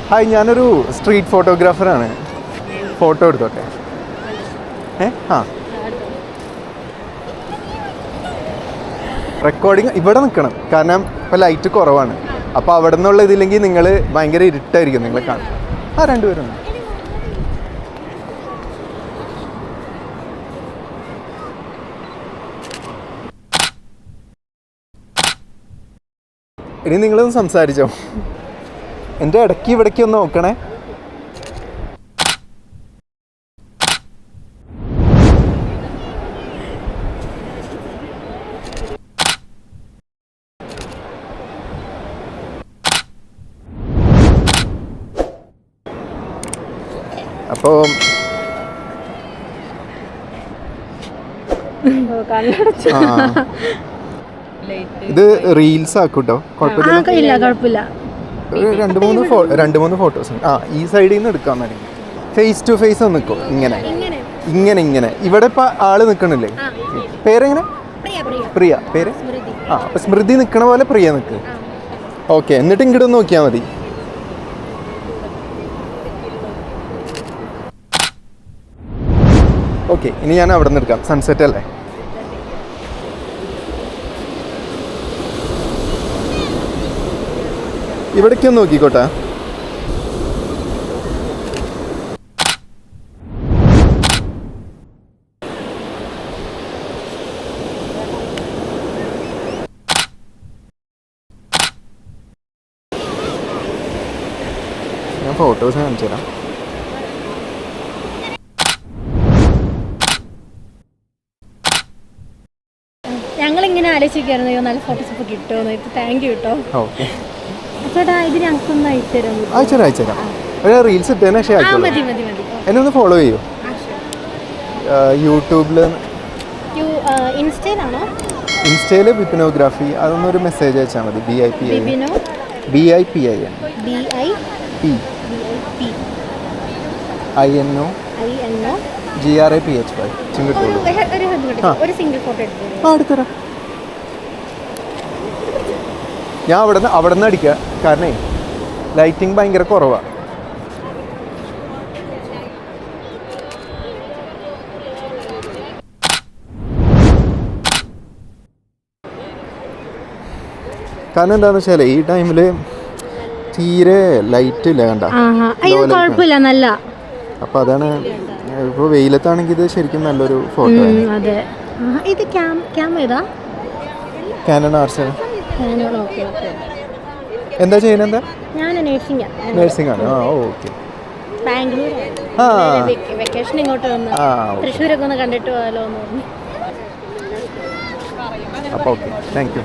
Hi, ഞാനൊരു street ഫോട്ടോഗ്രാഫറാണ്. Photo എടുത്തോട്ടെ? ആ, റെക്കോർഡിങ് ഇവിടെ നിൽക്കണം, കാരണം ഇപ്പോൾ ലൈറ്റ് കുറവാണ്. അപ്പോൾ അവിടെ നിന്നുള്ള ഇതില്ലെങ്കിൽ നിങ്ങൾ ഭയങ്കര ഇരുട്ടായിരിക്കും നിങ്ങളെ കാണാൻ. ആ, രണ്ടുപേരും ഇനി നിങ്ങളൊന്ന് സംസാരിച്ചോ. എൻ്റെ ഇടയ്ക്ക് ഇവിടേക്ക് ഒന്ന് നോക്കണേ. അപ്പോൾ ഇത് റീൽസ് ആക്കൂട്ടോ, കുഴപ്പമില്ല. രണ്ട് മൂന്ന് ഫോട്ടോസ് ഉണ്ട്. ഈ സൈഡിൽ നിന്ന് എടുക്കാൻ വേണ്ടി ഫേസ് ടു ഫേസ് ഒന്ന് നിൽക്കും. ഇങ്ങനെ ഇവിടെ ഇപ്പം ആള് നിൽക്കണില്ലേ? പേരെങ്ങനെ? പ്രിയ. പേര്? അപ്പം സ്മൃതി നിൽക്കണ പോലെ പ്രിയ നിൽക്ക്. ഓക്കെ, എന്നിട്ട് ഇങ്ങോട്ട് നോക്കിയാൽ മതി. ഓക്കെ, ഇനി ഞാൻ അവിടെ നിന്ന് എടുക്കാം. സൺസെറ്റ് അല്ലേ? ഇവിടേക്കൊന്ന് നോക്കിക്കോട്ടെ. ഞാൻ ഫോട്ടോസ് കാണിച്ചു തരാം. ഞങ്ങളിങ്ങനെ ആലോചിക്കായിരുന്നു നല്ല ഫോട്ടോസ് ഇപ്പോൾ കിട്ടുമോ. താങ്ക് യു കേട്ടോ. ഓക്കെ ചേട്ടാ, ഇത് ഞങ്ങൾക്കൊന്ന് അയച്ചുതരാം. അയച്ചുതരാം. റീൽസ് ഇട്ടേനെ ശേഷം എന്നെ ഒന്ന് ഫോളോ ചെയ്യൂ. യൂട്യൂബിൽ ഇൻസ്റ്റയിൽ വിപിനോഗ്രാഫി, അതൊന്നൊരു മെസ്സേജ് അയച്ചാൽ മതി. BIPINOGRAPHY ചിങ്കിട്ടുള്ളൂ. എടുത്തരാം. ഞാൻ അവിടെ നിന്ന് അടിക്കുക, കാരണേ ലൈറ്റിംഗ് ഭയങ്കര കുറവാണ്. കാരണം എന്താണെന്ന് വെച്ചാൽ ഈ ടൈമിൽ തീരെ ലൈറ്റ് ഇല്ല, കണ്ട. നല്ല. അപ്പോൾ അതാണ്. ഇപ്പോൾ വെയിലത്താണെങ്കിൽ ഇത് ശരിക്കും നല്ലൊരു ഫോട്ടോ. ഇത് കാനൺ R7. എന്താ ചെയ്യുന്നത്? എന്താ? നഴ്സിംഗ് ആണ്. ഓക്കെ. വെക്കേഷൻ ഇങ്ങോട്ട് വന്നു, തൃശ്ശൂരൊക്കെ ഒന്ന് കണ്ടിട്ട് പോകാലോ എന്ന് പറഞ്ഞു. അപ്പോൾ ഓക്കെ, താങ്ക് യു.